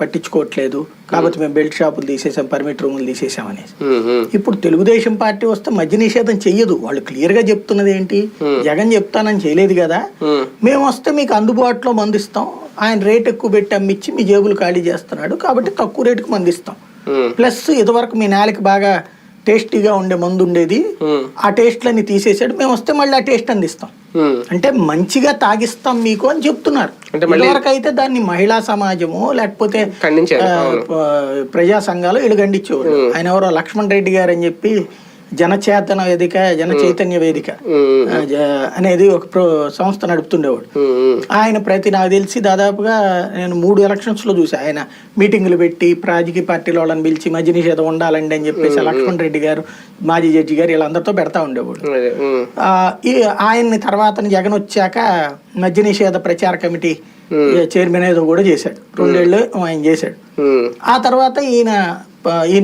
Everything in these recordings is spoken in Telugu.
పట్టించుకోవట్లేదు కాబట్టి మేము బెల్ట్ షాపులు తీసేసాం, పర్మిట్ రూములు తీసేసామనేసి. ఇప్పుడు తెలుగుదేశం పార్టీ వస్తే మద్య నిషేధం చెయ్యదు. వాళ్ళు క్లియర్ గా చెప్తున్నది ఏంటి, జగన్ చెప్తానని చేయలేదు కదా, మేము వస్తే మీకు అందుబాటులో మందిస్తాం, ఆయన రేట్ ఎక్కువ పెట్టి అమ్మిచ్చి మీ జేబులు ఖాళీ చేస్తున్నాడు కాబట్టి తక్కువ రేటుకు మందిస్తాం, ప్లస్ ఇదివరకు మీ నేలకి బాగా టేస్టీగా ఉండే మందు ఉండేది, ఆ టేస్ట్లన్నీ తీసేసాడు, మేము వస్తే మళ్ళీ ఆ టేస్ట్ అందిస్తాం, అంటే మంచిగా తాగిస్తాం మీకు అని చెప్తున్నారు. ఇదివరకు అయితే దాన్ని మహిళా సమాజము లేకపోతే ప్రజా సంఘాలు వీళ్ళు ఖండించేవాళ్ళు. ఆయన ఎవరో లక్ష్మణ్ రెడ్డి గారు అని చెప్పి జనచేతన వేదిక, జన చైతన్య వేదిక అనేది ఒక సంస్థ నడుపుతుండేవాడు. ఆయన నాకు తెలిసి దాదాపుగా నేను 3 ఎలక్షన్స్ లో చూసా. ఆయన మీటింగులు పెట్టి రాజకీయ పార్టీల వాళ్ళని పిలిచి మద్య నిషేధం ఉండాలండి అని చెప్పేసి లక్ష్మణ్ రెడ్డి గారు, మాజీ జడ్జి గారు వీళ్ళందరితో పెడతా ఉండేవాడు. ఆయన్ని తర్వాత జగన్ వచ్చాక మద్య నిషేధ ప్రచార కమిటీ చైర్మన్ ఏదో కూడా చేశాడు, 2 ఏళ్ళు ఆయన చేశాడు. ఆ తర్వాత ఈయన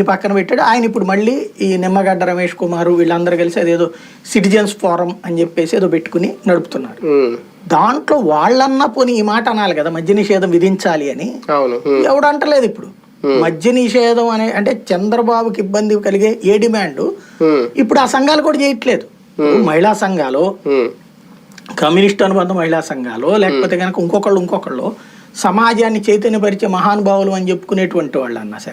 పక్కన పెట్టాడు. ఆయన ఇప్పుడు మళ్ళీ ఈ నిమ్మగడ్డ రమేష్ కుమార్ వీళ్ళందరూ కలిసి అదేదో సిటిజన్స్ ఫోరం అని చెప్పేసి ఏదో పెట్టుకుని నడుపుతున్నారు. దాంట్లో వాళ్ళన్నా పోనీ ఈ మాట అనాలి కదా, మద్య నిషేధం విధించాలి అని. ఎవడు అంటలేదు ఇప్పుడు. మద్య నిషేధం అంటే చంద్రబాబుకి ఇబ్బంది కలిగే ఏ డిమాండ్ ఇప్పుడు ఆ సంఘాలు కూడా చేయట్లేదు. మహిళా సంఘాలు, కమ్యూనిస్ట్ అనుబంధ మహిళా సంఘాలు, లేకపోతే కనుక ఇంకొకళ్ళు సమాజాన్ని చైతన్యపరిచే మహానుభావులు అని చెప్పుకునేటువంటి వాళ్ళు అన్నా సరే